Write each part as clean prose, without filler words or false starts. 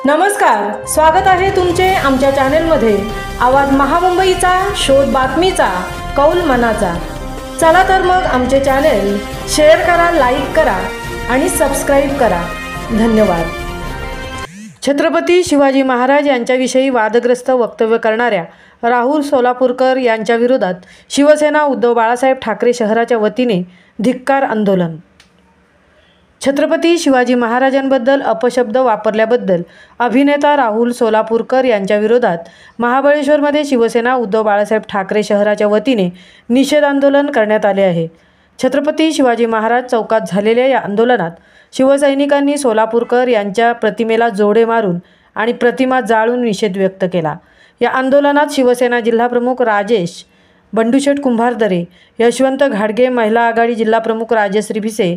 नमस्कार, स्वागत आहे तुमचे आमच्या चॅनेलमध्ये। आवाज महामुंबईचा, शोध बातमीचा, कौल मनाचा। चला तर मग आमचे चॅनेल शेअर करा, लाईक करा आणि सबस्क्राइब करा। धन्यवाद। छत्रपती शिवाजी महाराज यांच्याविषयी वादग्रस्त वक्तव्य करणाऱ्या राहुल सोलापूरकर यांच्या विरोधात शिवसेना उद्धव बाळासाहेब ठाकरे शहराच्या वतीने धिक्कार आंदोलन। छत्रपती शिवाजी महाराजांबद्दल अपशब्द वापरल्याबद्दल अभिनेता राहुल सोलापूरकर यांच्या विरोधात महाबळेश्वरमध्ये शिवसेना उद्धव बाळासाहेब ठाकरे शहराच्या वतीने निषेध आंदोलन करण्यात आले आहे। छत्रपती शिवाजी महाराज चौकात झालेल्या या आंदोलनात शिवसैनिकांनी सोलापूरकर यांच्या प्रतिमेला जोडे मारून आणि प्रतिमा जाळून निषेध व्यक्त केला। या आंदोलनात शिवसेना जिल्हाप्रमुख राजेश बंडूशेठ कुंभारदरे, यशवंत घाडगे, महिला आघाडी जिल्हाप्रमुख राजश्री भिसे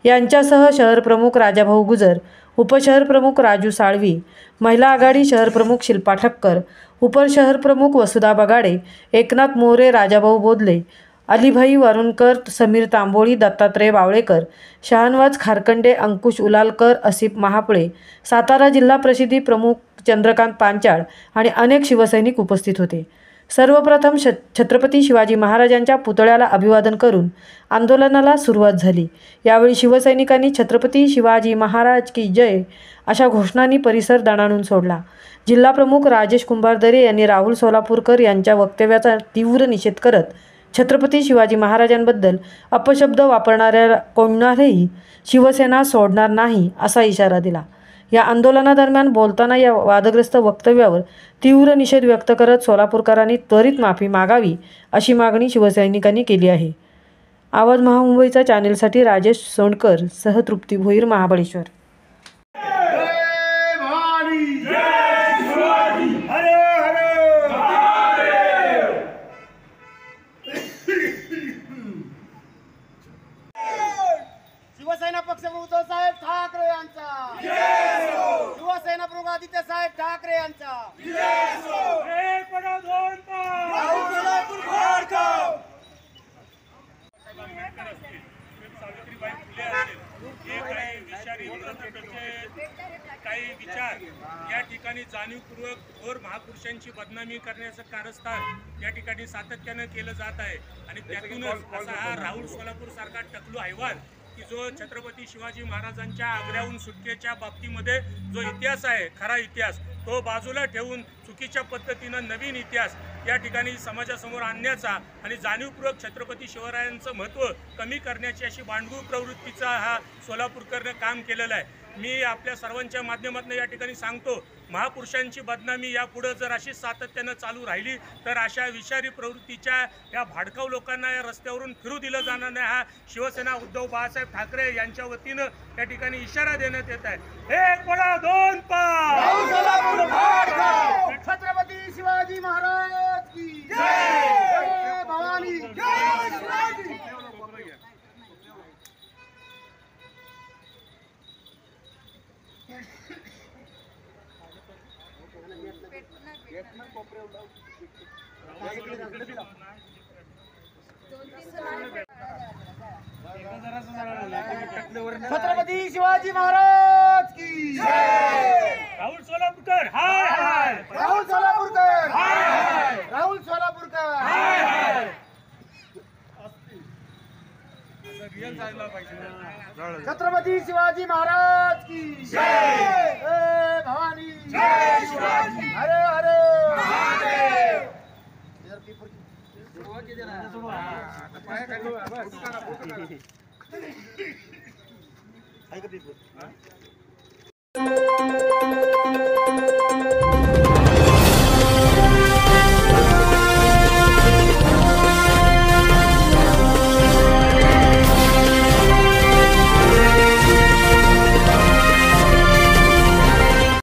यांच्यासह शहरप्रमुख राजाभाऊ गुजर, उपशहरप्रमुख राजू साळवी, महिला आघाडी शहरप्रमुख शिल्पा ठक्कर, उपशहरप्रमुख वसुधा बगाडे, एकनाथ मोरे, राजाभाऊ बोदले, अलीभाई वरुणकर, समीर तांबोळी, दत्तात्रय बावळेकर, शहानवाज खारकंडे, अंकुश उलालकर, असिफ महापळे, सातारा जिल्हा प्रसिद्धी प्रमुख चंद्रकांत पांचाळ आणि अनेक शिवसैनिक उपस्थित होते। सर्वप्रथम छत्रपती शिवाजी महाराजांच्या पुतळ्याला अभिवादन करून आंदोलनाला सुरुवात झाली। यावेळी शिवसैनिकांनी छत्रपती शिवाजी महाराज की जय अशा घोषणांनी परिसर दणाणून सोडला। जिल्हाप्रमुख राजेश कुंभारदरे यांनी राहुल सोलापूरकर यांच्या वक्तव्याचा तीव्र निषेध करत छत्रपती शिवाजी महाराजांबद्दल अपशब्द वापरणाऱ्या कोणालाही शिवसेना सोडणार नाही असा इशारा दिला। या आंदोलनादरम्यान बोलताना या वादग्रस्त वक्तव्यावर तीव्र निषेध व्यक्त करत सोलापूरकरांनी त्वरित माफी मागावी अशी मागणी शिवसैनिकांनी केली आहे। आवाज महामुंबईचा चॅनेलसाठी राजेश सोंडकर सह तृप्ती भोईर, महाबळेश्वर। शिवसेना पक्ष उद्धव साहेब ठाकरे यांचा, शिवसेना प्रमुख आदित्य साहेब ठाकरे यांचा, एक पडा दोन पाव, राहुल सोलापूरकर सावित्रीबाई फुले असतील, हे काही विचारी काही विचार या ठिकाणी जाणीवपूर्वक थोर महापुरुषांची बदनामी करण्याचं कारस्थान या ठिकाणी सातत्यानं केलं जात आहे। आणि त्यातूनच असा हा राहुल सोलापूर सारखा टकलू हैवान की जो छत्रपती शिवाजी महाराजांच्या आग्र्याहून सुटकेच्या बाबतीमध्ये जो इतिहास आहे, खरा इतिहास, तो बाजूला ठेवून चुकीच्या पद्धतीनं नवीन इतिहास या ठिकाणी समाजासमोर आणण्याचा आणि जाणीवपूर्वक छत्रपती शिवरायांचं महत्त्व कमी करण्याची अशी बांडगू प्रवृत्तीचा हा सोलापूरकरनं काम केलेलं आहे। मी आपल्या सर्वांच्या माध्यमातून या ठिकाणी सांगतो, महापुरुषांची बदनामी यापुढे जर अशी सातत्यानं चालू राहिली तर अशा विषारी प्रवृत्तीच्या या भाडकाऊ लोकांना या रस्त्यावरून फिरू दिलं जाणार नाही। हा शिवसेना उद्धव बाळासाहेब ठाकरे यांच्या वतीनं या ठिकाणी इशारा देण्यात येत आहे। एक वडा दोन पाव, छत्रपती शिवाजी महाराज की जय, भवानी जय शिवाजी। छत्रपती शिवाजी महाराज की जय, राहुल सोलापूरकर हाय हाय, राहुल सोलापूरकर हाय हाय, राहुल सोलापूरकर हाय हाय। छत्रपती शिवाजी महाराज की जय, भवानी जय शिवाजी, हरे हरे महादेव। धन्यवाद।